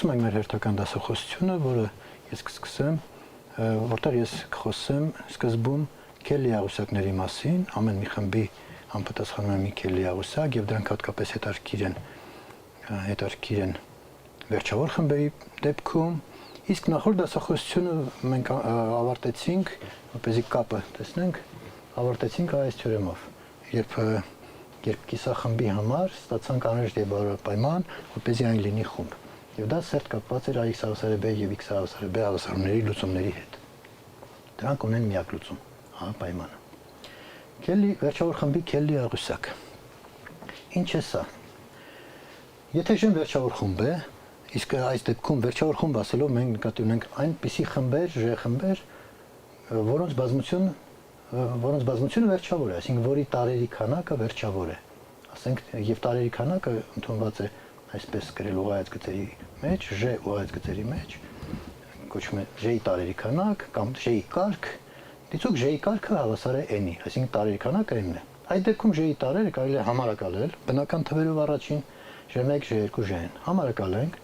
Սկսում ենք մեր հերթական դասախոսությունը, որը ես կսկսեմ, որտեղ ես կխոսեմ սկզբում քելի աղյուսակների մասին, ամեն մի խմբի համապատասխանում է մի քելի աղյուսակ եւ դրանք հատկապես հետաքրքիր են վերջավոր խմբերի դեպքում, իսկ նախորդ դասախոսությունը մենք ավարտեցինք, որպեսզի կապը տեսնենք, ավարտեցինք այս թեորեմով, երբ կիսախմբի համար ստացանք անհրաժեշտ եւ բարոյական պայման, որպեսզի այն լինի խումբ։ Եվ դա սերտ կապված էր x հավասար է b եւ x հավասար է b հավասարումների լուծումների հետ։ Դրանք ունեն միակ լուծում, հա, պայմանը։ Քելի վերջավոր խմբի քելի աղյուսակ։ Ինչ է սա։ Եթե ժ վերջավոր խումբ է, իսկ այս դեպքում վերջավոր խումբ ասելով մենք նկատի ունենք այնպիսի խմբեր, ժ խմբեր, որոնց բազմությունը վերջավոր է, այսինքն որի տարերի քանակը վերջավոր է։ Ասենք, եւ տարերի քանակը ընդունված է այսպես գրել ուղղայաց գծերի մեջ, ժ ուղղայաց գծերի մեջ, կոչվում է ժ-ի տարերի քանակ կամ ժ-ի կարգ, դիցուք ժ-ի կարգը հավասար է n-ի, այսինքն տարերի քանակը n-ն է։ Այդ դեպքում ժ-ի տարերը կարելի է համարակալել բնական թվերով առաջին ժ1, ժ2, ժn։ Համարակալենք,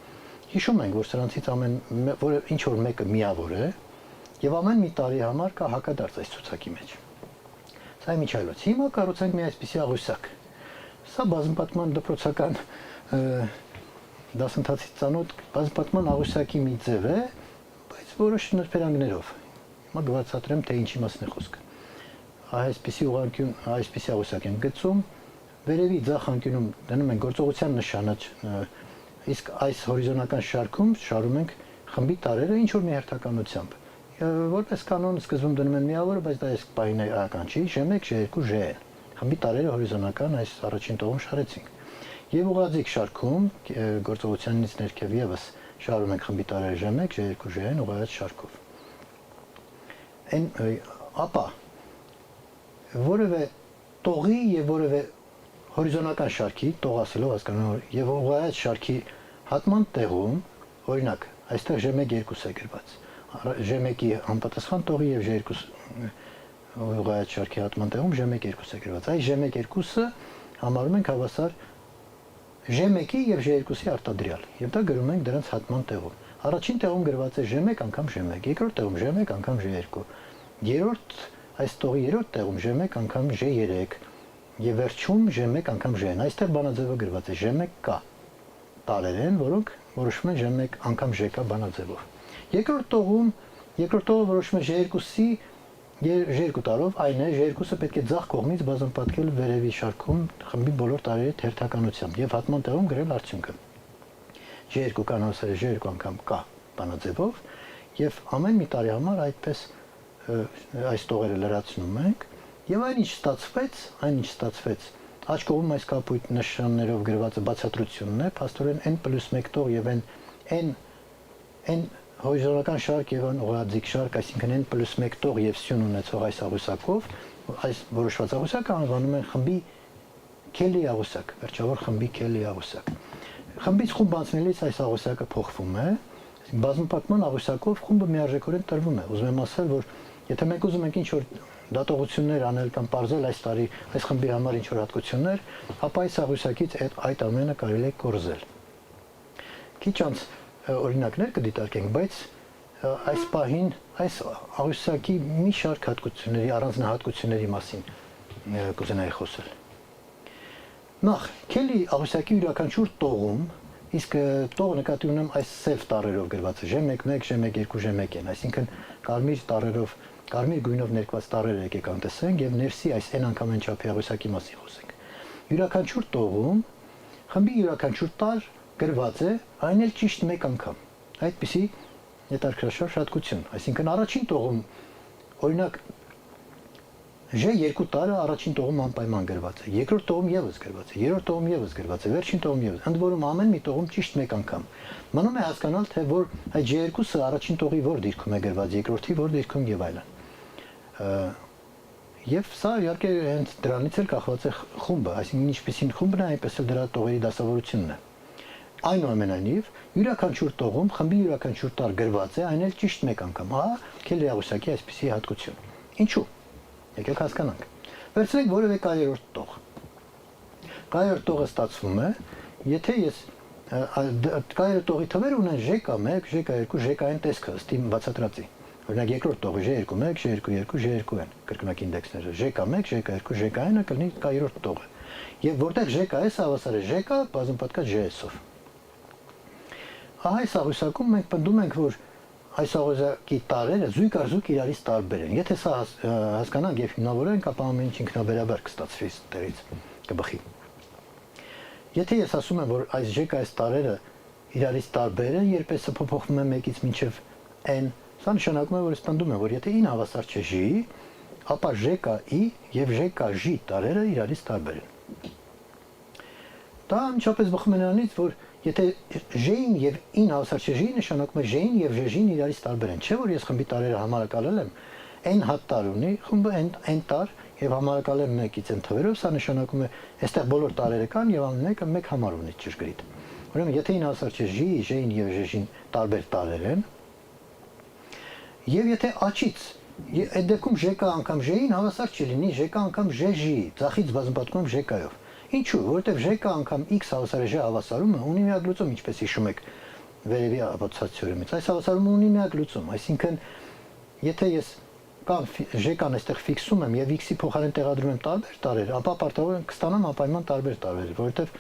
հիշում ենք, որ սրանցից որը ինչ որ մեկը միավոր է, եւ ամեն մի տարի համար կա հակադարձ այս ցուցակի մեջ։ Սա միջայլոց։ Հիմա կառուցենք մի այսպիսի աղյուսակ։ Սա բազմապատման դպրոցական դասընթացից ծանոթ բազմապատման աղյուսակի մի ձև է, բայց որոշ նրբերանգներով։ Հիմա գծացրեմ, թե ինչի մասին է խոսքը։ Այսպիսի ուղղանկյուն, այսպիսի աղյուսակ ենք գծում, վերևի ձախ անկյունում դնում ենք գործողության նշանը, իսկ այս հորիզոնական շարքում շարում ենք խմբի տարերը ինչ որ մի հերթականությամբ։ Որպես կանոն սկզբում դնում են միավորը, բայց դա այս պահին էական չի, ժ1, ժ2, ժn։ Խմբի տարերը հորիզոնական այս առաջին տողում շարեցինք։ Եվ ուղղաձիգ շարքում գործողությանից ներքև եւս շարում ենք խմբի տարերը ժ1, ժ2, ժn ուղղայաց շարքով։ Ապա որևէ տողի եւ որևէ հորիզոնական շարքի, տող ասելով հասկանում եւ ուղղայաց շարքի հատման տեղում, օրինակ, այստեղ ժ1 2 է գրված։ Ժ1-ի համապատասխան տողի եւ Ժ2 ուղղայաց շարքի հատման տեղում Ժ1 2 է գրված։ Այս Ժ1 2-ը համարում ենք հավասար Ժ1-ի եւ Ժ2-ի արտադրյալ։ Եվ դա գրում ենք դրանց հատման տեղում։ Առաջին տեղում գրված է Ժ1 անգամ Ժ1, երկրորդ տեղում Ժ1 անգամ Ժ2, երրորդ այս տողի երրորդ տեղում Ժ1 անգամ Ժ3 եւ վերջում Ժ1 անգամ Ժn։ Այստեղ բանաձևը գրված է Ժ1k տարեր են, որոնք որոշվում են Ժ1 անգամ Ժk բանաձևով։ Երկրորդ տողը որոշվում է Ժ2-ի Ժ2 տարով, այն է Ժ2-ը պետք է ձախ կողմից բազմապատկել վերևի շարքում խմբի բոլոր տարերի հերթականությամբ եւ հատման տեղում գրել արդյունքը։ J2 կանոնսը J2 անգամ k բանաձևով եւ ամեն մի տարի համար այդպես այս տողերը լրացնում ենք եւ այնինչ ստացվեց աջ կողմում այս կապույտ նշաններով գրվածը բացատրությունն է, փաստորեն n+1 տող եւ n հորիզոնական շարք եւ ուղղաձիգ շարք, այսինքն n+1 տող եւ սյուն ունեցող այս աղյուսակով, այս որոշված աղյուսակը անվանում են խմբի քելի աղյուսակ, վերջավոր խմբի քելի աղյուսակ։ Խմբից խումբ անցնելիս այս աղյուսակը փոխվում է, բազմապատման աղյուսակով խումբը միարժեքորեն տրվում է։ Ուզում եմ ասել, որ եթե մենք ուզում ենք ինչ-որ դատողություններ անել կամ պարզել այս տարի այս խմբի համար ինչ-որ հատկություններ, ապա այս աղյուսակից այդ ամենը կարելի է կորզել։ Քիչ անց օրինակներ կդիտարկենք, բայց այս պահին այս աղյուսակի մի շարք հատկությունների, առանձնահատկությունների մասին կուզենայի խոսել։ Նախ, քելի աղյուսակի յուրաքանչյուր տողում, իսկ տողը նկատի ունեմ այս սև տառերով գրված է, J1, J1, 2, J1 են, այսինքն կարմիր գույնով ներկված տառերը եկեք անտեսենք եւ ներսի այս n անգամ n չափի աղյուսակի մասին խոսենք։ Յուրաքանչյուր տողում խմբի յուրաքանչյուր տար գրված է, այն էլ ճիշտ մեկ անգամ։ Այդպիսի հետարքրաշարժ հատկություն, այսինքն առաջին տողում օրինակ J2 տարը առաջին տողում անպայման գրված է, երկրորդ տողում եւս գրված է, երրորդ տողում եւս գրված է, վերջին տողում եւս։ Ընդ որում ամեն մի տողում ճիշտ մեկ անգամ։ Մնում է հասկանալ, թե որ այդ J2-ը առաջին տողի որ դիրքում է գրված, երկրորդի որ դիրքում եւ այլն։ Եվ սա իհարկե հենց դրանից էլ կախված է խումբը, այսինքն ինչպեսին խումբն է, այնպես էլ դրա տողերի դասավորությունն է։ Այնուամենայնիվ, յուրաքանչյուր տողում խմբի յուրաքանչյուր տար գրված է, այն էլ ճիշտ մեկ անգամ։ Ահա քելի աղյուսակի այսպիսի հատկություն։ Ինչու՞։ Եկեք հասկանանք։ Վերցրենք որևէ կայերորդ տող։ Կայերորդ տողը ստացվում է, եթե ես կայերը տողի թվերը ունեն ԺԿ1, ԺԿ2, ԺԿ-ն տեսքը ըստ իմ բացատրածի։ Օրինակ երկրորդ տողը J21, J22, J2 են կրկնակ ինդեքսները, ԺԿ1, ԺԿ2, ԺԿ-ը կլինի կայերորդ տողը։ Եվ որտեղ ԺԿ-ը հավասար է ԺԿ բազում պատկա JS-ով։ Ահա այս աղյուսակում մենք պնդում ենք, որ այս աղյուսակի տարրերը զույգ իրարից տարբեր են։ Եթե սա հասկանանք եւ հիմնավորենք, ապա ամեն ինչ ինքնաբերաբար կստացվի այդտեղից կբխի։ Եթե ես ասում եմ, որ այս ԺԿ-ս տարրերը իրարից տարբեր են, երբ S-ը փոփոխվում է 1-ից մինչև n, սա նշանակում է, որ ես պնդում եմ, որ եթե i-ն հավասար չէ j-ի, ապա ԺԿ-ի եւ ԺԿ-J տարրերը իրարից տարբեր են։ Դա անմիջապես բխում է նրանից, որ եթե j-ին եւ i-ն հավասար չէ j-ի, նշանակում է j-ին եւ j-ին իրարից տարբեր են։ Չէ՞ որ ես խմբի տարրերը համարակալել եմ, n հատ տար ունի, խումբը n տար եւ համարակալել 1-ից n թվերով, սա նշանակում է այստեղ բոլոր տարրերը կան եւ ամեն մեկը 1 համար ունի ճշգրիտ։ Ուրեմն եթե i-ն հավասար չէ j-ի, j-ին եւ j-ին տարբեր տարրեր են, եւ եթե աջից այդ դեպքում ԺԿ անգամ j-ին հավասար չի լինի ԺԿ անգամ ЖԺ-ի, ցախից բազմապատկում ԺԿ-ով։ Ինչու՞, որովհետև ԺԿ անգամ x հավասար է j հավասարումը ունի միակ լուծում, ինչպես հիշում եք վերևի ապացուցած թեորեմից։ Այս հավասարումը ունի միակ լուծում, այսինքն եթե ես կամ ԺԿ-ն այստեղ ֆիքսում եմ եւ x-ի փոխարեն տեղադրում եմ տարբեր տարրեր, ապա պարտավոր եմ կստանամ անպայման տարբեր տարրեր, որովհետև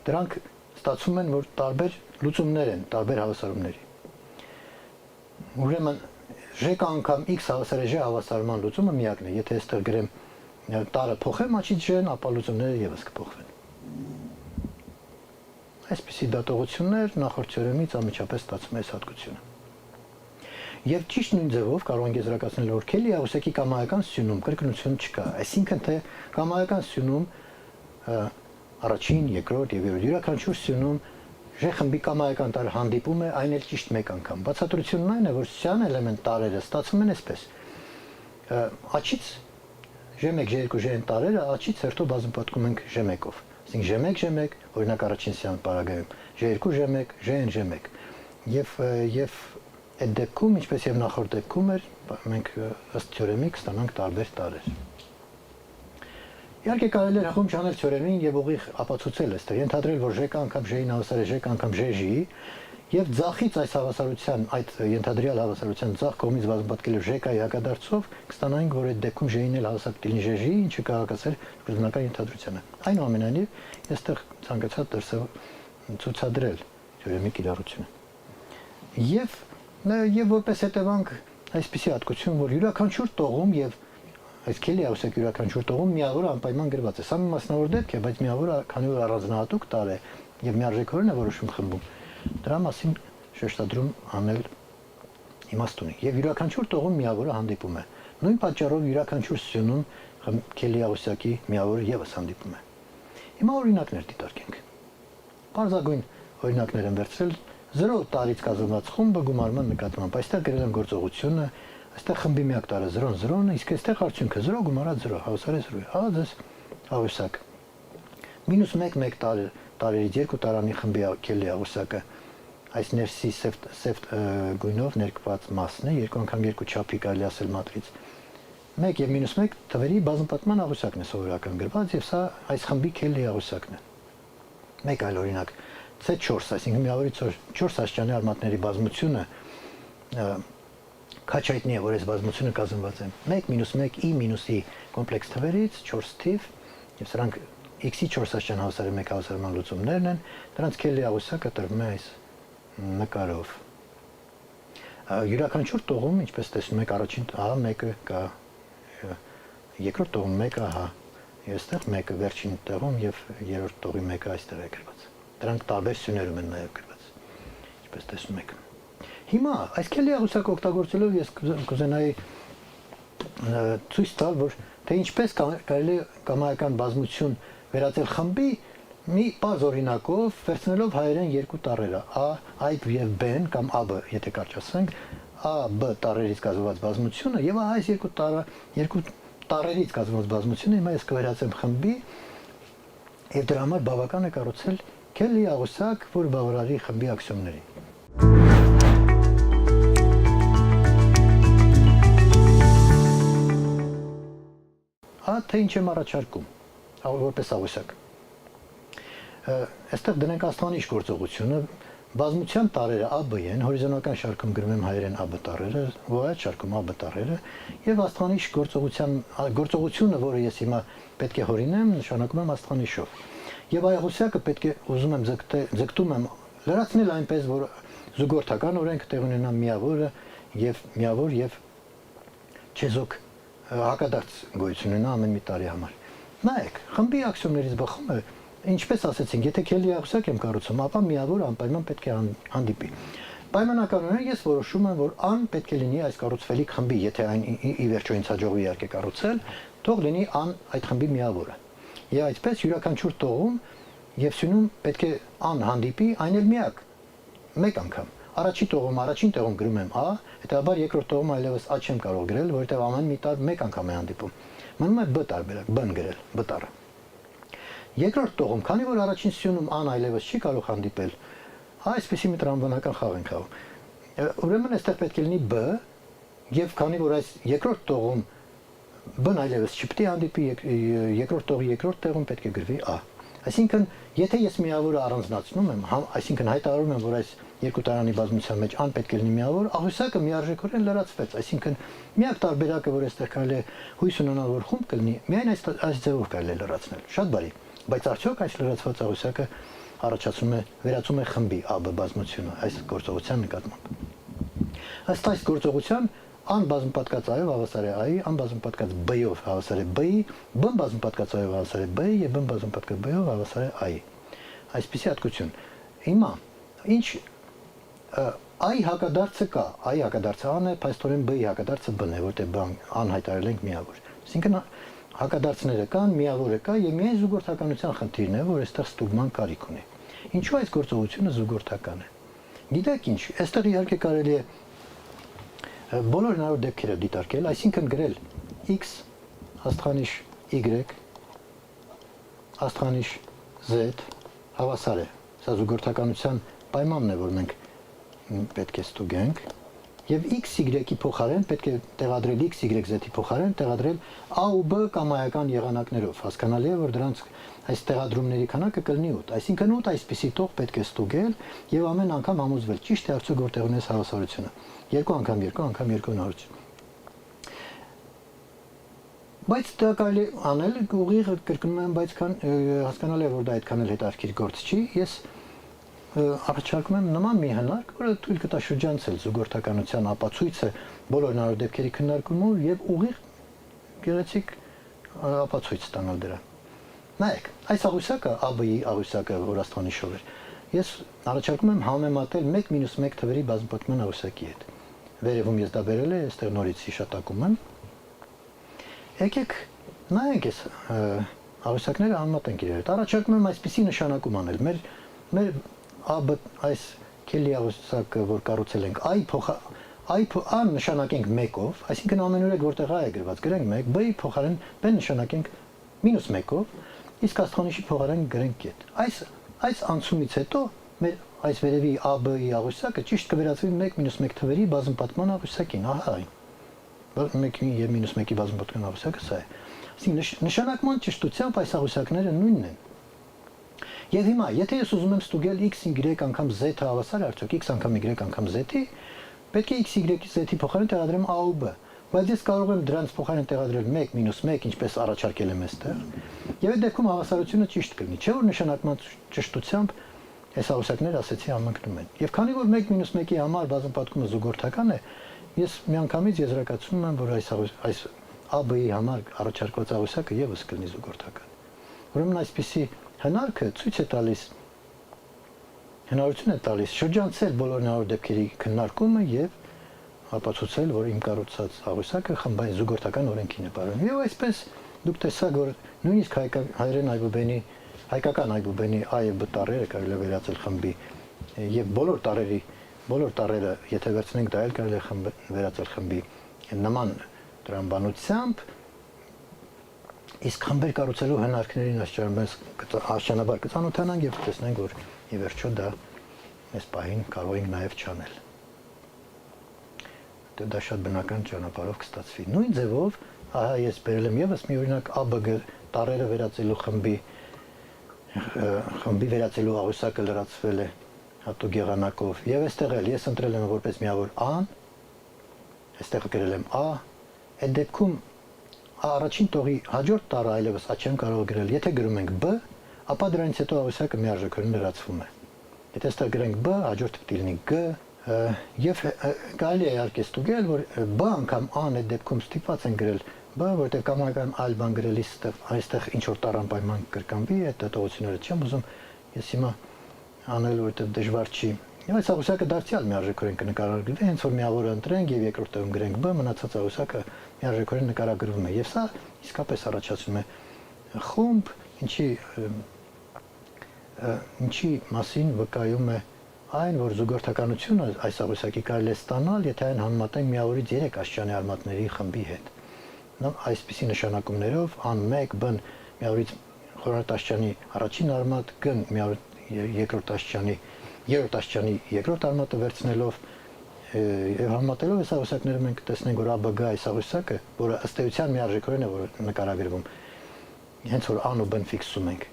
դրանք ստացվում են, որ տարբեր լուծումներ են, տարբեր հավասարումների։ Ուրեմն ԺԿ անգամ x հավասար է j հավասարման լուծումը միակն է, եթե այստեղ գրեմ տարը փոխեմ աչից j-ն, ապա լուծումները եւս կփոխվեն։ Այսպիսի դատողություններ նախորդ թեորեմից անմիջապես ստացվում է այս հատկությունը։ Եվ ճիշտ նույն ձևով կարող ենք եզրակացնել, որ Քելի աղյուսակի կամայական սյունում կրկնություն չկա, այսինքն թե կամայական սյունում առաջին, երկրորդ եւ երրորդ յուրաքանչյուր սյունում J խմբի կամայական տարր հանդիպում է, այն էլ ճիշտ մեկ անգամ։ Բացատրությունն այն է, որ սյան էլեմենտ տարրերը ստացվում են այսպես։ Աջից J1, J2, J-ն տարրերը աջից հերթով բազմապատկում ենք J1-ով։ Այսինքն J1, J1, օրինակ առաջին սյան պարագայում, J2, J1, J-ն J1։ Եվ այդ դեպքում, ինչպես եւ նախորդ դեպքում էր, մենք ըստ թեորեմի կստանանք տարբեր տարրեր։ Իհարկե կարելի է հղում չանել թեորեմին եւ ուղիղ ապացուցել այստեղ, ենթադրել, որ ԺԿ անգամ ЖJ-ին հավասար է ԺԿ անգամ ԺԺ-ի եւ ձախից այս հավասարության, այդ ենթադրյալ հավասարության ձախ կողմից բազմապատկելով ԺԿ-ի հակադարձով կստանայինք, որ այդ դեպքում ԺԻ-ն էլ հավասար կլինի ԺԺ-ի, ինչը կհակասեր բնական ենթադրությանը։ Այնուամենայնիվ, այստեղ ցանկացա դրսև ցուցադրել թեորեմի կիրառությունը։ Եվ որպես հետևանք այսպիսի հատկություն, որ յուրաքանչյուր տողում եւ այս Քելի աղյուսակի յուրաքանչյուր տողում միավորը անպայման գրված է։ Սա մի մասնավոր դեպք է, բայց միավորը քանի որ առանձնահատուկ տարր է եւ միարժեքորեն է որոշում խմբում, դրա մասին շեշտադրում անել իմաստ ունի։ Եվ յուրաքանչյուր տողում միավորը հանդիպում է։ Նույն պատճառով յուրաքանչյուր սյունում Քելի աղյուսակի միավորը եւս հանդիպում է։ Հիմա օրինակներ դիտարկենք։ Պարզագույն օրինակներ եմ վերցրել 0 տարից կազմված խումբը գումարման նկատմամբ։ Այստեղ գրել եմ գործողությունը, այստեղ խմբի միակ տարը 0-ն 0-ն է, իսկ այստեղ արդյունքը 0 գումարած 0, հավասար է 0-ի։ Ահա ձեզ աղյուսակ։ -1 տարերից 2 տարանի խմբի Քելի աղյուսակը այս ներսի սև գույնով ներկված մասն է, 2 անգամ 2 չափի կարելի ասել մատրից։ 1 եւ -1 թվերի բազմապատկման աղյուսակն է սովորական գրված եւ սա այս խմբի Քելի աղյուսակն է։ Մեկ այլ օրինակ C4, այսինքն միավորի 4 աստիճանի արմատների բազմությունը քաչ հայտնի է, որ այս բազմությունը կազմված է 1 -1 i -i կոմպլեքս թվերից 4 թիվ եւ սրանք x-ի 4 աստիճան հավասար է 1 հավասարման լուծումներն են, դրանց Քելի աղյուսակը տրվում է այս նկարով։ Յուրաքանչյուր տողում, ինչպես տեսնում եք, առաջին ահա մեկը կա, երկրորդ տողում մեկը ահա, եւ այստեղ մեկը վերջին տեղում եւ երրորդ տողի մեկը այստեղ է գրված։ Դրանք տարբեր սյուներում են նաեւ գրված, ինչպես տեսնում եք։ Հիմա այս Քելի աղյուսակը օգտագործելով ես կուզենայի ցույց տալ, որ թե ինչպես կարելի է կամայական բազմություն վերածել խմբի մի պարզ օրինակով, վերցնելով հայերեն երկու տառերը A եւ B-ն կամ AB, եթե կարճ ասենք, A-B տառերից կազմված բազմությունը եւ այս երկու տառերից կազմված բազմությունը հիմա ես կվերածեմ խմբի եւ դրա համար բավական է կառուցել Քելի աղյուսակ, որ բավարարի խմբի աքսիոմներին։ Թե ինչ եմ առաջարկում, որպես աղյուսակ։ Այստեղ դնենք աստղանիշ գործողությունը, բազմության տարերը AB են, հորիզոնական շարքում գրում եմ հայերեն AB տարերը, ողջ շարքում AB տարերը, եւ աստղանիշ գործողությունը, որը ես հիմա պետք է հորինեմ, նշանակում եմ աստղանիշով։ Եվ այղուսակը պետք է ուզում եմ ձգտում եմ լրացնել այնպես, որ զուգորդական օրենք տեղ ունենա միավոր եւ չեզոք հակադարձ գոյություն ունենա ամեն մի տարի համար։ Նայեք, խմբի աքսիոններից բխում է, ինչպես ասեցինք, եթե քելի աղյուսակ եմ կառուցում, ապա միավոր անպայման պետք է հանդիպի։ Պայմանականորեն ես որոշում եմ, որ ան պետք է լինի այս կառուցվելիք խմբի, եթե այն ի վերջո ինձ հաջողվի իհարկե կառուցել, թող լինի ան այդ խմբի միավորը։ Եվ այդպես յուրաքանչյուր տողում եւ սյունում պետք է ան հանդիպի, այն էլ միակ, մեկ անգամ։ Առաջին տեղում գրում եմ A, հետաբար երկրորդ տեղում այլևս A չեմ կարող գրել, որովհետեւ ամեն մի տար մեկ անգամ է հանդիպում։ Մնում է B տարբերակ, B-ն գրել, B տարը։ Երկրորդ տողում, քանի որ առաջին սյունում ան այլևս չի կարող հանդիպել, այսպեսի մի տրամաբանական խաղ ենք խաղում։ Ուրեմն այստեղ պետք է լինի B, եւ քանի որ այս երկրորդ տողում B-ն այլևս չպետք է հանդիպի, երկրորդ տողի երկրորդ տեղում պետք է գրվի A։ Այսինքն, եթե ես միավորը առանձնացնում եմ, այսինքն հայտարարում եմ, որ այս երկու տարանի բազմության մեջ ան պետք է լինի միավոր, աղյուսակը միարժեքորեն լրացվեց, այսինքն միակ տարբերակը, որ այստեղ կարելի է հույս ունենալ, որ խումբ կլինի, միայն այս ձևով կարելի է լրացնել։ Շատ բարի, բայց արդյոք այս լրացված աղյուսակը վերածում է խմբի AB բազմությունը այս գործողության նկատմամբ։ Ըստ այս գործողության ան բազմապատկած A-ով հավասար է A-ի, ան բազմապատկած B-ով հավասար է B-ի, B-ն բազմապատկած A-ով հավասար է B-ի եւ B-ն բազմապատկած B-ով հավասար է A-ի։ Այսպեսի հատկություն։ Հիմա ինչ A-ի հակադարձը կա, A-ի հակադարձը A-ն է, փաստորեն B-ի հակադարձը B-ն է, որտեղ B-ն անհայտարարել ենք միավոր։ Այսինքն հակադարձները կան, միավորը կա եւ միայն զուգորդականության խնդիրն է, որ այստեղ ստուգման կարիք ունի։ Ինչու այս գործողությունը զուգորդական է։ Գիտեք ինչ, այստեղ իհարկե կարելի է բոլոր հնարավոր դեպքերը դիտարկել, այսինքն գրել x աստղանիշ y աստղանիշ z հավասար է։ Սա զուգորդականության պայմանն է, որ մենք պետք է ստուգենք, եւ x y-ի փոխարեն պետք է տեղադրել x y z-ի փոխարեն տեղադրել a ու b կամայական եղանակներով։ Հասկանալի է, որ դրանց այս տեղադրումների քանակը կլինի 8, այսինքն 8 այսպիսի տող պետք է ստուգել եւ ամեն անգամ համոզվել ճիշտ է արդյոք որտեղ ունես հավասարությունը։ Երկու անգամ հնարություն։ Բայց դա կարելի անել ուղիղ կրկնում եմ, բայց հասկանալի է, որ դա այդքան էլ հետաքրքիր գործ չի։ Ես առաջարկում եմ նման մի հնարք, որը թույլ կտա շրջանցել զուգորդականության ապացույցը բոլոր հնարավոր դեպքերի քննարկումով եւ ուղիղ գեղեցիկ ապացույց ստանալ դրա։ Նայեք, այս աղյուսակը AB-ի աղյուսակը, որ աստղանիշով էր, ես առաջարկում եմ համեմատել 1-1 թվերի բազմապատկման աղյուսակի հետ։ Վերևում ես դա բերել եմ, այստեղ նորից հիշատակում եմ։ Եկեք նայենք այս աղյուսակները համեմատենք իրար հետ։ Առաջարկում եմ այսպիսի նշանակում անել։ Մեր AB այս քելի աղյուսակը, որ կառուցել ենք, A-ն նշանակենք 1-ով, այսինքն ամենուրեք որտեղ A է գրված, գրենք 1, B-ի փոխարեն B նշանակենք -1-ով, իսկ աստղանիշի փոխարեն գրենք կետ։ Այս անցումից հետո մեր այս վերևի AB-ի աղյուսակը ճիշտ կվերածվի 1-1 թվերի բազմապատկման աղյուսակին, ահա այն։ 1 եւ -1-ի բազմապատկման աղյուսակը սա է։ Այսինքն նշանակման ճշտությամբ այս աղյուսակները նույնն են։ Եվ հիմա, եթե ես ուզում եմ ստուգել x, y անգամ z հավասար է արդյոք x անգամ y անգամ z-ի, պետք է x, y, z-ի փոխարեն տեղադրեմ a ու b, բայց ես կարող եմ դրանց փոխարեն տեղադրել 1-1, ինչպես առաջարկել եմ այստեղ, եւ այդ դեպքում հավասարությունը ճիշտ կլինի, չէ՞ որ նշանակման ճշտությամբ այս աղյուսակները ասեցի համընկնում են։ Եվ քանի որ 1-1-ի համար բազմապատկումը զուգորդական է, ես միանգամից եզրակացնում եմ, որ այս AB-ի համար առաջարկված աղյուսակը եւս կլինի զուգորդական։ Ուրեմն այսպիսի հնարքը ցույց է տալիս, հնարություն է տալիս շրջանցել բոլոր հնարավոր դեպքերի քննարկումը եւ ապացուցել, որ իմ կառուցած աղյուսակը խմբային զուգորդական օրենքին է բարոյում։ Եվ այսպես դուք տեսաք, որ նույնիսկ հայերեն այբուբենի, հայկական այբուբենի A եւ B տառերը կարելի է վերածել խմբի եւ բոլոր տառերը, եթե վերցնենք դա էլ կարելի է վերածել խմբի նման տրամաբանությամբ, իսկ խմբեր կառուցելու հնարքներին աստիճանաբար կծանոթանանք եւ տեսնենք, որ ի վերջո դա այս պահին կարող ենք նաեւ չանել։ Դա շատ բնական ճանապարհով կստացվի։ Նույն ձևով, ահա ես բերել եմ եւս մի օրինակ ABG տառերը վերածելու խմբի խմբի վերածելու աղյուսակը լրացվել է հատուկ եղանակով եւ այստեղ էլ ես ընտրել եմ որպես միավոր ան, այստեղ գրել եմ a, այդ դեպքում առաջին տողի հաջորդ տառը այլևս a չեմ կարող գրել, եթե գրում ենք b, ապա դրանից հետո աղյուսակը միարժեքորեն լրացվում է։ Եթե այստեղ գրենք b, հաջորդը պետք է լինի g, եւ կարելի է իհարկե ստուգել, որ b անգամ a-ն այդ դեպքում ստիպված են գրել b, որտեղ կամայական այլ բան գրելիս այստեղ ինչ որ տառ անպայման կրկնվի, այդ դատողությունները չեմ ուզում ես հիմա անել, որտեղ դժվար չի։ Եվ այս աղյուսակը դարձյալ միարժեքորեն կնկարագրվի, հենց որ միավորը ընտրենք եւ երկրորդ տեղում գրենք b, մնացած աղյուսակը միարժեքորեն նկարագրվում է։ Եվ սա իսկապես առաջացնում է խումբ, ինչի մասին վկայում է այն, որ զուգորդականությունը այս աղյուսակի կարելի է ստանալ, եթե այն համեմատենք միավորից 3 աստիճանի արմատների խմբի հետ։ Այսպիսի նշանակումներով ան1 b-ն միավորից խորհրդ աստիճանի առաջին արմատ, g-ն միավորից երկրորդ աստիճանի երկրորդ արմատը վերցնելով եւ համեմատելով այս աղյուսակները մենք տեսնենք, որ ABG այս աղյուսակը, որը ըստ էության միարժեքորեն է որ նկարագրվում, հենց որ ան ու b-ն ֆիքսում ենք,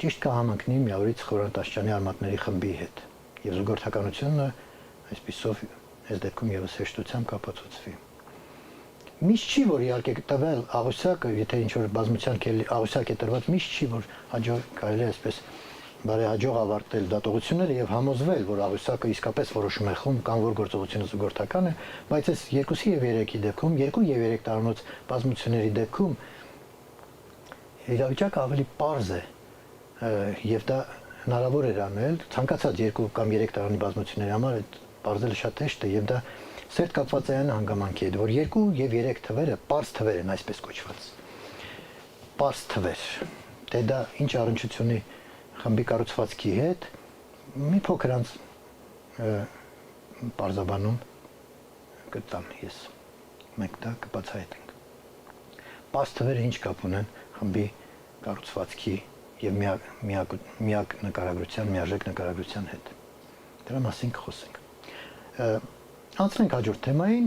ճիշտ կհամընկնի միավորից խորհրդ աստիճանի արմատների խմբի հետ եւ զուգորդականությունը այսպիսով այս դեպքում եւս հեշտությամբ կապացուցվի։ Միշտ չի որ իհարկե տվել աղյուսակը, եթե ինչ որ բազմության աղյուսակ է տրված, միշտ չի որ կարելի է այսպես բարեհաջող ավարտել դատողությունները եւ համոզվել, որ աղյուսակը իսկապես որոշում է խումբ կամ որ գործողությունը զուգորդական է, բայց այս 2-ի եւ 3-ի դեպքում, 2 եւ 3 տարոնոց բազմությունների դեպքում իրավիճակը ավելի պարզ է եւ դա հնարավոր է անել ցանկացած 2 կամ 3 տարոնի բազմությունների համար այդ պարզելը շատ հեշտ է եւ դա սերտ կապված է այն հանգամանքի հետ, որ 2 եւ 3 թվերը պարզ թվեր են այսպես կոչված։ Պարզ թվեր։ Դե դա ինչ առնչություն ունի խմբի կառուցվածքի հետ, մի փոքր անց պարզաբանում կտամ ես, մենք դա կբացահայտենք։ Պարզ թվերը ինչ կապ ունեն խմբի կառուցվածքի եւ միակ նկարագրության, միարժեք նկարագրության հետ։ Դրա մասին կխոսենք։ Անցնենք հաջորդ թեմային,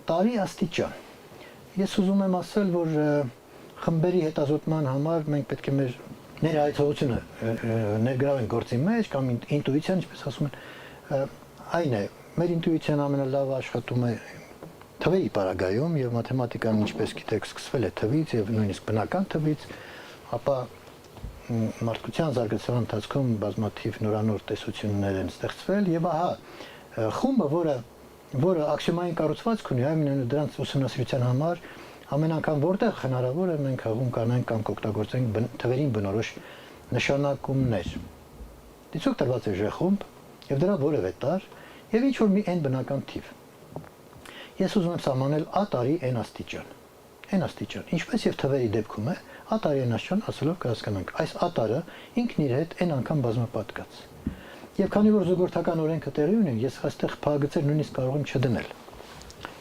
տարի աստիճան։ Ես ուզում եմ ասել, որ խմբերի հետազոտման համար մենք պետք է մեր ներայցողությունը ներգրավենք գործի մեջ կամ ինտուիցիան, ինչպես ասում են, այն է, մեր ինտուիցիան ամենալավ աշխատում է թվերի պարագայում եւ մաթեմատիկան, ինչպես գիտեք, սկսվել է թվից եւ նույնիսկ բնական թվից, ապա մարդկության զարգացման ընթացքում բազմաթիվ նորանոր տեսություններ են ստեղծվել եւ ահա խումբը, որը աքսիոմային կառուցվածք ունի, այնուամենայնիվ դրանց ուսումնասիրության համար ամեն անգամ որտեղ հնարավոր է մենք հղում կանենք կամ կօգտագործենք թվերին բնորոշ նշանակումներ։ Դիցուք տրված է ժ-խումբ եւ դրա որևէ տար եւ ինչ որ մի n բնական թիվ։ Ես ուզում եմ սահմանել a տարի n աստիճան։ N աստիճան, ինչպես եւ թվերի դեպքում է, a տարի n աստիճան ասելով կհասկանանք, այս a տարը ինքն իր հետ n անգամ բազմապատկած։ Եվ քանի որ զուգորդական օրենքը տեղի ունի, ես այստեղ փակագծեր նույնիսկ կարող եմ չդնել։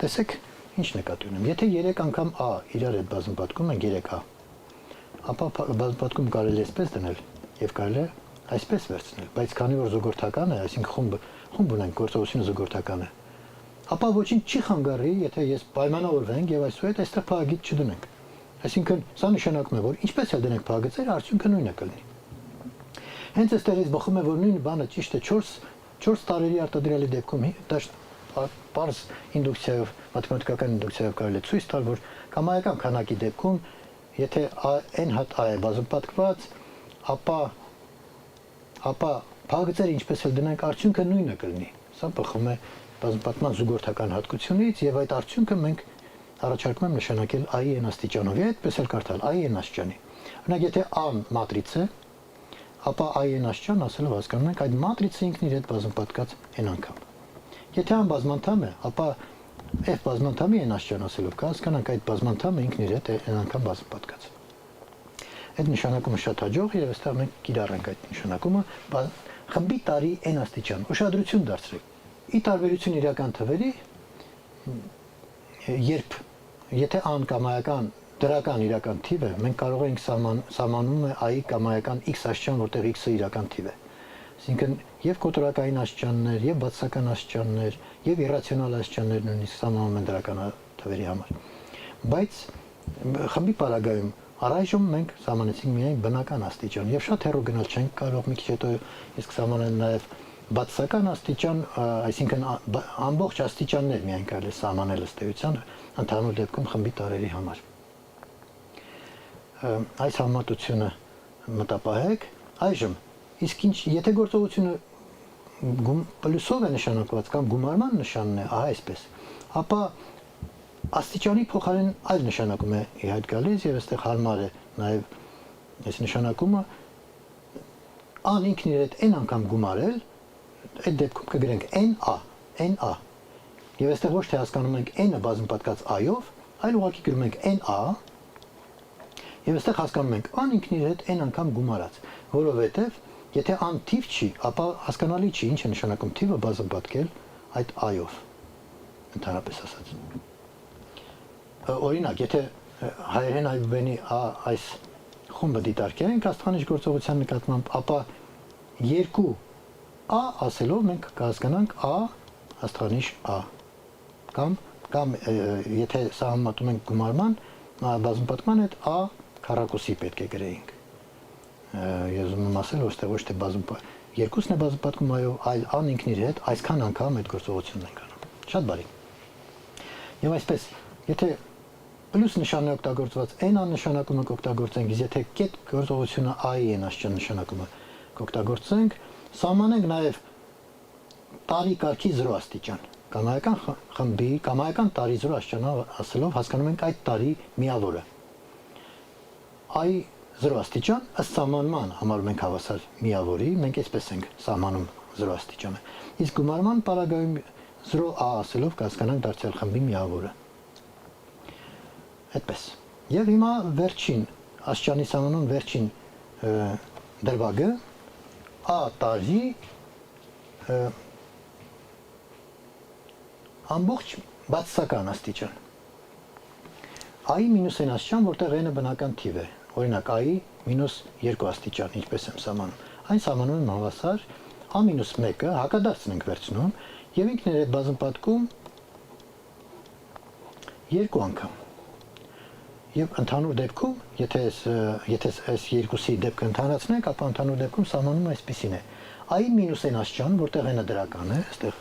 Տեսեք, ինչ նկատի ունեմ։ Եթե 3 անգամ a իրար հետ բազմապատկում են 3a, ապա բազմապատկում կարելի է այսպես դնել եւ կարելի է այսպես վերցնել, բայց քանի որ զուգորդական է, այսինքն խումբ ունենք, գործողությունը զուգորդական է, ապա ոչինչ չի խանգարի, եթե ես պայմանավորվենք եւ այսուհետ այստեղ փակագիծ չդնենք։ Այսինքն սա նշանակում է, որ ինչպես էլ դնենք փակագծեր, արդյունքը նույնը կլինի։ Հենց այստեղից բխում է, որ նույն բանը ճիշտ է 4 տարերի արտադրյալի դեպքում պարզ ինդուկցիայով, մաթեմատիկական ինդուկցիայով կարելի է ցույց տալ, որ կամայական քանակի դեպքում, եթե n հատ a է բազմապատկված, ապա փակագծերը ինչպես էլ դնենք, արդյունքը նույնը կլինի։ Սա բխում է բազմապատկման զուգորդական հատկությունից եւ այդ արդյունքը մենք առաջարկում եմ նշանակել a-ի n աստիճանով, եւ այդպես էլ կարդալ a-ի n աստիճանի։ Օրինակ, եթե a-ն մատրից է, ապա a-ի n աստիճան ասելով հասկանում ենք այդ մատրիցը ինքն իր հետ բազմապատկած n անգամ։ Եթե ան բազմանդամ է, ապա f բազմանդամի n աստիճան ասելով կհասկանանք այդ բազմանդամը ինքն իր հետ n անգամ բազմապատկած։ Այդ նշանակումը շատ հաջող եւ այստեղ մենք կիրառենք այդ նշանակումը խմբի տարի n աստիճան։ Ուշադրություն դարձրեք։ Ի տարբերություն իրական թվերի, եթե ան կամայական դրական իրական թիվ է, մենք կարող ենք սահմանում է a-ի կամայական x աստիճան, որտեղ x-ը իրական թիվ է։ Այսինքն եւ կոտորակային աստիճաններ, եւ բացասական աստիճաններ, եւ իրացիոնալ աստիճաններ նույնիսկ սահմանում են դրական թվերի համար։ Բայց խմբի պարագայում Առայժմ մենք սահմանեցինք միայն բնական աստիճան եւ շատ հեռու գնալ չենք կարող, մի քիչ հետո իսկ սահմանել նաեւ բացասական աստիճան, այսինքն ամբողջ աստիճաններ միայն կարելի սահմանել ըստ էության ընդհանուր դեպքում խմբի տարերի համար։ Այս համատությունը մտապահեք, այժմ իսկ ինչ եթե գործողությունը պլյուսով է նշանակված կամ գումարման նշանն է, ահա այսպես, ապա աստիճանի փոխարեն այլ նշանակում է իհայտ գալիս եւ այստեղ հարմար է նաեւ այս նշանակումը ան ինքն իր հետ n անգամ գումարել, այդ դեպքում կգրենք NA եւ այստեղ ոչ թե հասկանում ենք n-ը բազմապատկած a-ով, այլ ուղղակի գրում ենք NA եւ այստեղ հասկանում ենք ան ինքն իր հետ n անգամ գումարած, որովհետեւ եթե ան թիվ չի, ապա հասկանալի չի ինչ է նշանակում թիվը բազմապատկել այդ a-ով, ընդհանրապես ասած։ Օրինակ, եթե հայերեն այբուբենի այս խումբը դիտարկենք աստղանիշ գործողության նկատմամբ, ապա 2a ասելով մենք կհասկանանք a աստղանիշ a կամ եթե սա համեմատում ենք գումարման բազմապատկման հետ a քառակուսի պետք է գրեինք։ Ես ուզում եմ ասել, ոչ թե երկուսն է բազմապատկում այո, այլ ան ինքն իր հետ այսքան անգամ այդ գործողությունն ենք անում։ Շատ բարի։ Եվ այսպես, եթե պլյուս նշանն է օգտագործված, n-ան նշանակումը կօգտագործենք, եթե կետ գործողությունը a-ի են աստիճան նշանակումը կօգտագործենք, սահմանենք նաև տարի կարգի 0 աստիճան։ Կամայական խմբի, կամայական տարի 0 աստիճան ասելով հասկանում ենք այդ տարի միավորը։ I 0 աստիճան ըստ սահմանման համարում ենք հավասար միավորի, մենք այսպես ենք սահմանում 0 աստիճանը։ Իսկ գումարման պարագայում 0a ասելով կհասկանանք դարձյալ խմբի միավորը։ Այդպես։ Եվ հիմա վերջին աստիճանի սահմանման վերջին դրվագը a տարի ամբողջ բացասական աստիճան։ I մինուս n աստիճան, որտեղ n-ը բնական թիվ է։ Օրինակ i մինուս 2 աստիճան, ինչպես եմ սահմանում։ Այն սահմանում եմ հավասար a մինուս 1-ը հակադարձն ենք վերցնում եւ ինքն իր հետ բազմապատկում 2 անգամ։ Եվ ընդհանուր դեպքում, եթե այս երկուսի դեպքը ընդհանրացնենք, ապա ընդհանուր դեպքում սահմանումը այսպեսին է. i մինուս n աստիճան, որտեղ n-ը դրական է, այստեղ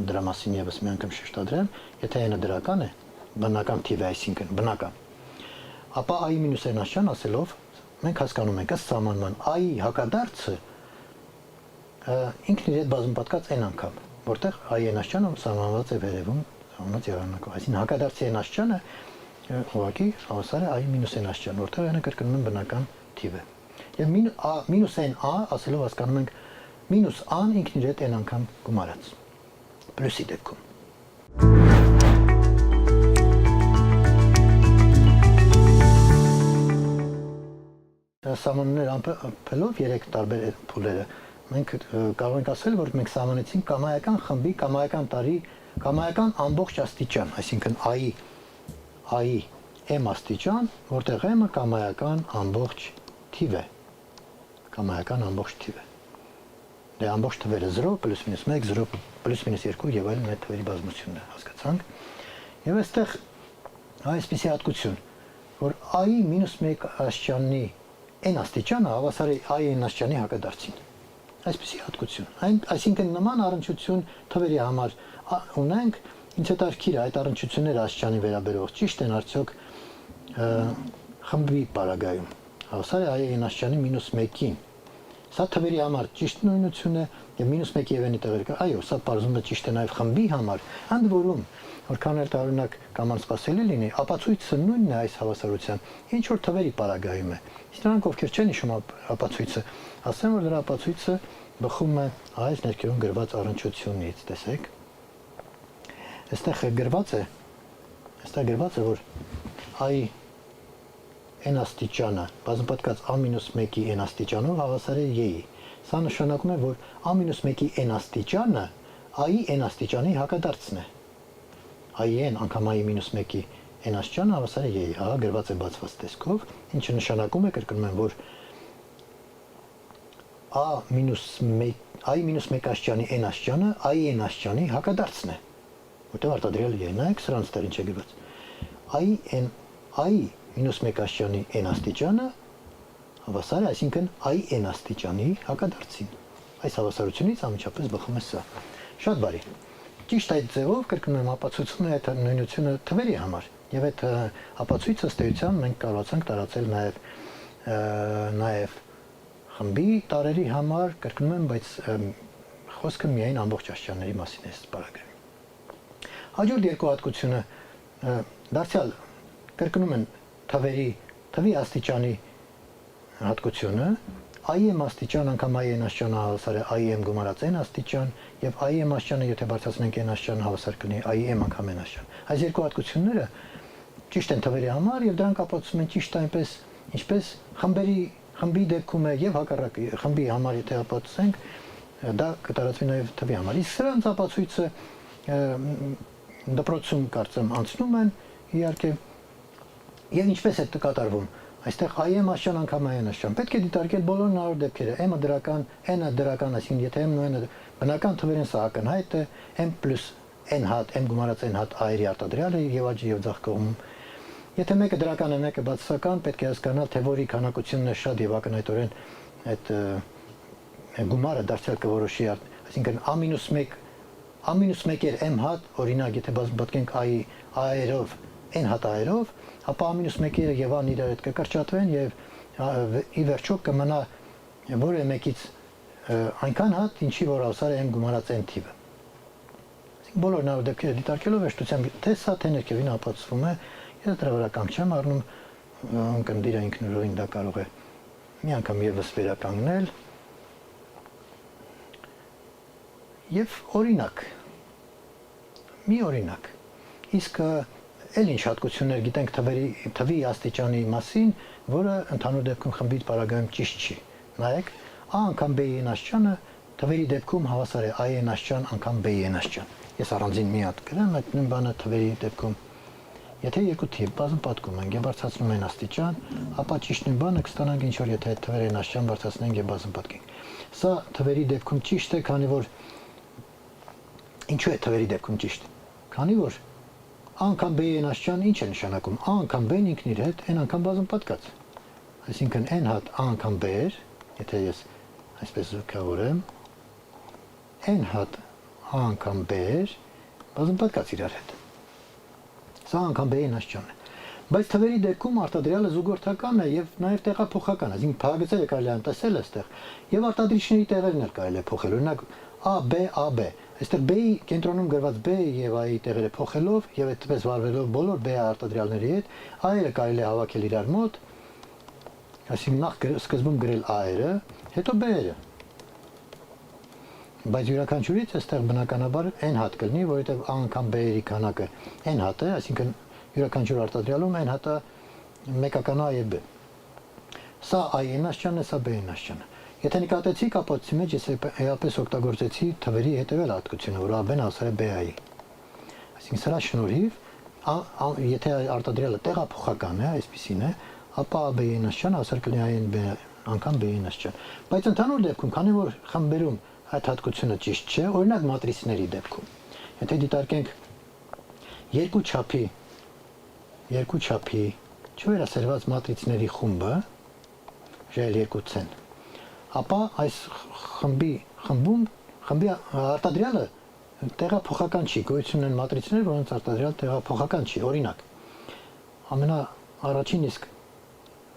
դրա մասին եւս մի անգամ շեշտադրեմ, եթե n-ը դրական է, բնական թիվ է, այսինքն բնական, ապա i մինուս n աստիճան ասելով մենք հասկանում ենք ըստ սահմանման i-ի հակադարձը ինքն իր հետ բազմապատկած n անգամ, որտեղ i-n աստիճանը սահմանված է վերևում, սահմանված եղանակով, այսինքն հակադարձի n աստիճանը ուղղակի հավասար է i մինուս n աստիճան, որտեղ n-ը կրկնում եմ բնական թիվ է։ Եվ մինուս n-a ասելով հասկանում ենք մինուս a-ն ինքն իր հետ n անգամ գումարած, պլյուսի դեպքում։ Սահմաններ ամփելով 3 տարբեր փուլերը մենք կարող ենք ասել, որ մենք սահմանեցինք կամայական խմբի կամայական տարի կամայական ամբողջ աստիճան, այսինքն i m աստիճան, որտեղ m-ը կամայական ամբողջ թիվ է, կամայական ամբողջ թիվ է։ Դե ամբողջ թվերը 0 + -1 0 + -2 եւ այլն այդ թվերի բազմությունն է, հասկացանք։ Եվ այստեղ այսպիսի հատկություն, որ i մինուս 1 աստիճանի n աստիճանը հավասար է i-n աստիճանի հակադարձին։ Այսպիսի հատկություն։ Այսինքն նման առնչություն թվերի համար ունենք, ինձ հետաքրքիր է այդ առնչությունները աստիճանի վերաբերող ճիշտ են արդյոք խմբի պարագայում։ Հավասար է i-n աստիճանի -1-ին։ Սա թվերի համար ճիշտ նույնություն է եւ -1 եւ n-ի տեղերը կա։ Այո, սա բարձում է ճիշտ է նաեւ խմբի համար, ընդ որում որքան էլ տարօրինակ կամ անսպասելի լինի, ապացույցը նույնն է այս հավասարության, ինչ որ թվերի պարագայում է։ Իսկ նրանք ովքեր չեն հիշում ապացույցը, ասեմ որ դրա ապացույցը բխում է այս ներքևում գրված առնչությունից, տեսեք։ Այստեղ գրված է, որ i n աստիճանը բազմապատկած a-1-ի n աստիճանով հավասար է y-ի։ Սա նշանակում է, որ a-1-ի n աստիճանը i-ի n աստիճանի հակադարձն է։ i-n անգամ i-1-ի n աստիճանը հավասար է y-ի։ Ահա գրված է բացված տեսքով, ինչը նշանակում է, կրկնում եմ, որ i-1 աստիճանի n աստիճանը i-ի n աստիճանի հակադարձն է, որտեղ արտադրյալ y-ն է, նայեք սրանց դեռ ինչ է գրված։ i-ի -1 աստիճանի n աստիճանը հավասար է, այսինքն i n աստիճանի հակադարձին։ Այս հավասարությունից անմիջապես բխում է սա։ Շատ բարի։ Ճիշտ այդ ձևով կրկնում եմ ապացուցում է այդ նույնությունը թվերի համար, եւ այդ ապացույցը ըստ էության մենք կարողացանք տարածել նաեւ խմբի տարերի համար, կրկնում եմ, բայց խոսքը միայն ամբողջ աստիճանների մասին է պարագրի։ Հաջորդ երկու հատկությունը դարձյալ կրկնում են թվի աստիճանի հատկությունը, im աստիճան անգամ in աստիճանը հավասար է im գումարած n աստիճան եւ im աստիճանը եթե բարձրացնենք n աստիճան հավասար կլինի im անգամ n աստիճան։ Այս երկու հատկությունները ճիշտ են թվերի համար եւ դրանք ապացուցում են ճիշտ այնպես ինչպես խմբի դեպքում է եւ հակառակ խմբի համար եթե ապացուցենք դա կտարածվի նաեւ թվի համար։ Իսկ սրանց ապացույցը դպրոցում կարծեմ անցնում են իհարկե եւ ինչպես է կատարվում այստեղ im աստիճան անգամ n աստիճան պետք է դիտարկել բոլոր հնարավոր դեպքերը m-ը դրական n-ը դրական այսինքն եթե m-ն ու n-ը բնական թվեր են սա ակնհայտ է m + n հատ m գումարած n հատ i-ի արտադրյալը եւ աճի եւ ձախ կողմում եթե մեկը դրական է մեկը բացասական պետք է հասկանալ թե որի քանակությունն է շատ եւ ակնհայտորեն այդ գումարը դարձյալ կորոշի այսինքն a-1 m հատ օրինակ եթե բացենք i-ով n հատ i-ով ապա a-1-ը եւ a-ն իրար հետ կկրճատվեն եւ ի վերջո կմնա որը մեկից այնքան հատ ինչի որ հավասար է m գումարած n թիվը։ Այսինքն բոլոր հնարավոր դեպքերը դիտարկելով վերջտությամբ թե սա թե ներքևին ապացուցվում է ես դրա վրա կանգ չեմ առնում ընկնդիրը ինքնուրույն դա կարող է մի անգամ եւս վերականգնել եւ օրինակ մի օրինակ իսկ էլ ինչ հատկություններ գիտենք թվի աստիճանի մասին, որը ընդհանուր դեպքում խմբի պարագայում ճիշտ չի։ Նայեք, a անգամ b-ի n աստիճանը թվերի դեպքում հավասար է i-n աստիճան անգամ b-ի n աստիճան։ Ես առանձին մի հատ գրեմ այդ նույն բանը թվերի դեպքում։ Եթե երկու թիվ բազմապատկում ենք եւ բարձրացնում են աստիճան, ապա ճիշտ նույն բանը կստանանք ինչ որ եթե թվերը n աստիճան բարձրացնենք եւ բազմապատկենք։ Սա թվերի դեպքում ճիշտ է, քանի որ ինչու է թվերի դեպքում ճիշտ։ Քանի որ անգամ b-ի n աստիճան ինչ է նշանակում։ a անգամ b-ն ինքն իր հետ n անգամ բազմապատկած։ Այսինքն n հատ a անգամ b-ը, եթե ես այսպես զուգավորեմ, n հատ a անգամ b-ը բազմապատկած իրար հետ։ Սա անգամ b-ի n աստիճանն է։ Բայց թվերի դեպքում արտադրյալը զուգորդական է եւ նաեւ տեղափոխական, այսինքն փաղագծերը կարելի է անտեսել այստեղ եւ արտադրիչների տեղերն էլ կարելի է փոխել։ Օրինակ a b a b Այստեղ b-ի կենտրոնում գրված b եւ a-ի տեղերը փոխելով եւ այդպես վարվելով բոլոր b արտադրյալների հետ, a-երը կարելի է հավաքել իրար մոտ, այսինքն նախ սկզբում գրել a-երը, հետո b-երը։ Բայց յուրաքանչյուրից այստեղ բնականաբար n հատ կլինի, որովհետեւ a անգամ b-երի քանակը n հատ է, այսինքն յուրաքանչյուր արտադրյալում n հատը մեկական a եւ b։ Սա i-n աստիճանն է, սա b-ն աստիճանը։ Եթե նկատեցիք ապացույցի մեջ ես էապես օգտագործեցի թվերի հետևյալ հատկությունը, որ a-ն հավասար է b-ի։ Այսինքն սրա շնորհիվ եթե արտադրյալը տեղափոխական է, այսպեսին է, ապա a-b-ի աստիճանը հավասար կլինի i-n b անգամ b-ի աստիճան։ Բայց ընդհանուր դեպքում, քանի որ խմբերում այդ հատկությունը ճիշտ չէ, օրինակ մատրիցների դեպքում, եթե դիտարկենք երկու չափի չվերասերված մատրիցների խումբը, ժայլ 2c, ապա այս խմբում արտադրյալը տեղափոխական չի, գոյություն ունեն մատրիցներ, որոնց արտադրյալ տեղափոխական չի, օրինակ, ամենաառաջին իսկ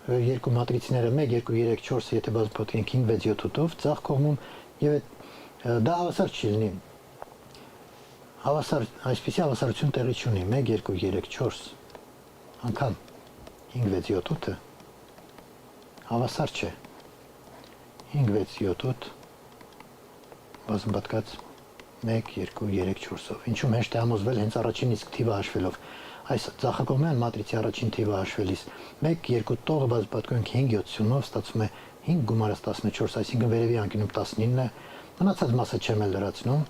երկու մատրիցները 1, 2, 3, 4-ը եթե բազմապատկենք 5, 6, 7 8-ով ձախ կողմում եւ դա հավասար չի լինի։ Այսպիսի հավասարություն տեղի չունի 1, 2, 3, 4 անգամ 5, 6, 7, 8-ը հավասար չէ 5, 6, 7, 8 բազմապատկած 1, 2, 3, 4-ով։ Ինչու՞մ հեշտ է համոզվել հենց առաջին իսկ թիվը հաշվելով։ Այս ձախակողմյան մատրիցի առաջին թիվը հաշվելիս 1, 2 տողը բազմապատկենք 5, 7-ով ստացվում է 5 գումարած 14, այսինքն վերևի անկյունում 19 է, մնացած մասը չեմ էլ լրացնում։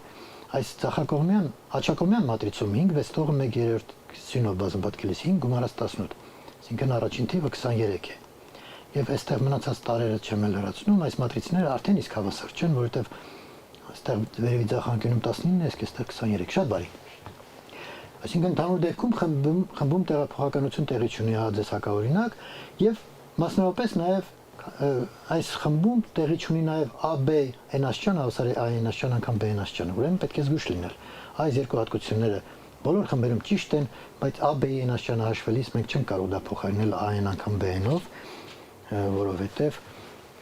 Այս ձախակողմյան, աջակողմյան մատրիցում 5, 6 տողը 1/3 սյունով բազմապատկելիս 5 գումարած 18, այսինքն առաջին թիվը 23 է։ Եվ այստեղ մնացած տարերը չեմ էլ լրացնում, այս մատրիցները արդեն իսկ հավասար չեն, որովհետև այստեղ վերևի ձախ անկյունում 19 է, իսկ այստեղ 23, շատ բարի։ Այսինքն ընդհանուր դեպքում խմբում տեղափոխականություն տեղի չունի հազեսակաօրինակ եւ մասնավորապես նաեւ այս խմբում տեղի չունի նաեւ AB N-աշճան, հավասար է A N-աշճան անգամ B N-աշճան, ուրեմն պետք է զգույշ լինել։ Այս երկու հատկությունները բոլոր խմբերում ճիշտ են, բայց AB N-աշճանը հաշվելիս մենք չենք կարող դա փոխարինել A-ն անգամ B-նով, որովհետեւ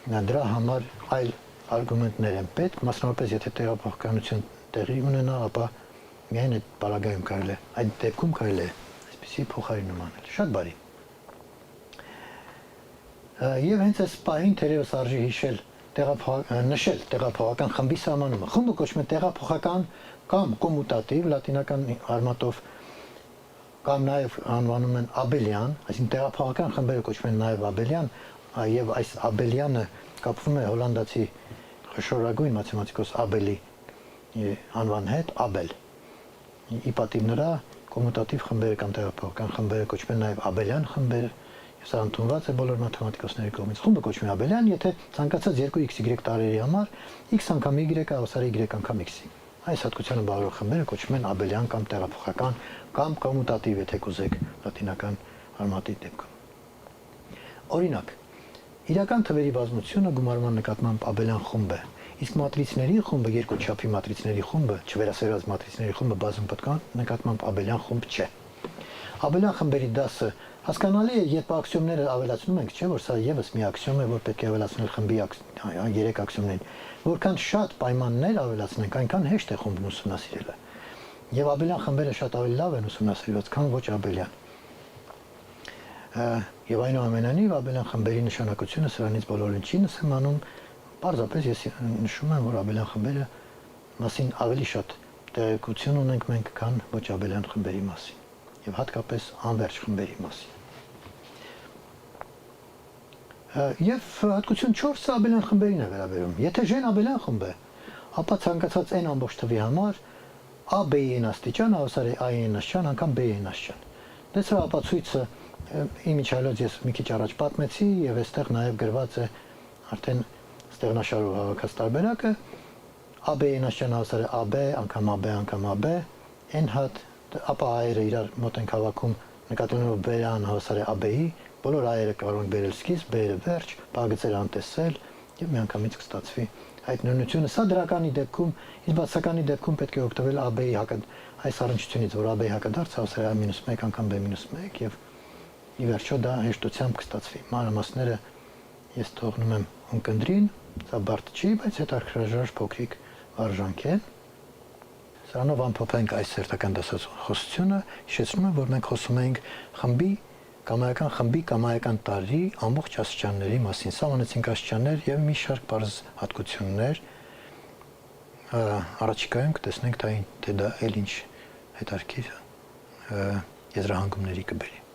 դրա համար այլ արգումենտներ են պետք, մասնավորապես եթե տեղափոխականություն տեղի ունենա, ապա միայն այդ բaragայում կարելի է, այդ դեպքում կարելի է այսպեսի փոխարինում անել։ Շատ բարի։ Եվ հենց այս պահին թերևս արժի նշել տեղափոխական խմբի սահմանումը։ Խումբը կոչվում է տեղափոխական կամ կոմուտատիվ, լատինական արմատով կամ նաև անվանում են աբելյան, այսինքն տեղափոխական խմբերը կոչվում են նաև աբելյան, եւ այս աբելյանը կապվում է հոլանդացի խոշորագույն մաթեմատիկոս Աբելի անվան հետ, Աբել։ Ի պատիվ նրա կոմուտատիվ խմբերը կամ տեղափոխական խմբերը կոչվում են նաև աբելյան խմբեր, եւ սա ընդունված է բոլոր մաթեմատիկոսների կողմից։ Խումբը կոչվում է աբելյան, եթե ցանկացած 2xy տարերի համար x անգամ y-ը հավասար է y անգամ x-ի։ Այս հատկությանը բարող խմբերը կոչվում են աբելյան կամ տեղափոխական կամ կոմուտատիվ, եթե կուզեք լատինական արմատի դեպքում։ Օրինակ, իրական թվերի բազմությունը գումարման նկատմամբ աբելյան խումբ է, իսկ մատրիցների խումբը, երկու չափի մատրիցների խումբը, չվերասերված մատրիցների խումբը բազմապատկան նկատմամբ աբելյան խումբ չէ։ Աբելյան խմբերի դասը հասկանալի է, երբ աքսիոմները ավելացնում ենք, չէ՞ որ սա եւս մի աքսիոմ է, որ պետք է ավելացնել խմբի 3 աքսիոմներին։ Որքան շատ պայմաններ ավելացնենք, այնքան հեշտ է խումբն ուսումնասիրելը։ Եվ աբելյան խմբերը շատ ավելի լավ են ուսումնասիրված, քան ոչ աբելյան։ Եվ այնուամենայնիվ աբելյան խմբերի նշանակությունը սրանից բոլորին չի նշանակում, պարզապես ես նշում եմ, որ աբելյան խմբերը մասին ավելի շատ տեղեկություն ունենք մենք, քան ոչ աբելյան խմբերի մասին, եւ հատկապես անվերջ խմբերի մասին։ Եվ հատկություն 4-ը աբելյան խմբերին է վերաբերում։ Եթե j-ն աբելյան խումբ է, ապա ցանկացած n ամբողջ թվի համար AB-ի n աստիճան հավասար է A-ի n աշճան անգամ B-ի n աշճան։ Դե սա ապացույցը իմիջիալոց ես մի քիչ առաջ պատմեցի եւ այստեղ նաեւ գրված է արդեն ստեղնաշարով հավաքած տարբերակը AB-ի n աշճան հավասար է AB անգամ AB անգամ AB n հատ, ապա a-երը իրար մոտ ենք հավաքում նկատի ունենալով B-ն հավասար է AB-ի, բոլոր a-երը կարող ենք բերել սկիզբ, B-ը վերջ, բաղգծել անտեսել եւ միանգամից կստացվի այդ նույնությունը։ Սա դրականի դեպքում, իսկ բացականի դեպքում պետք է օգտվել AB-ի այս առնչությունից, որ AB-ի հակադարձը հավասար է A-1 անգամ B-1 եւ ի վերջո դա հեշտությամբ կստացվի։ Մանրամասները ես թողնում եմ ունկնդրին, սա բարդ չի, բայց հետաքրքրաժարժ փոքրիկ արժանք է։ Սրանով ամփոփենք այս սերտական դասախոսությունը, հիշեցնում եմ, որ մենք խոսում ենք խմբի կամայական տարրի ամբողջ աստիճանների մասին, սահմանեցինք աստիճաններ եւ մի շարք բարձ հատկություններ, առաջիկայում կտեսնենք թե դա էլ ինչ հետարքիր եզրահանգումների կբերի։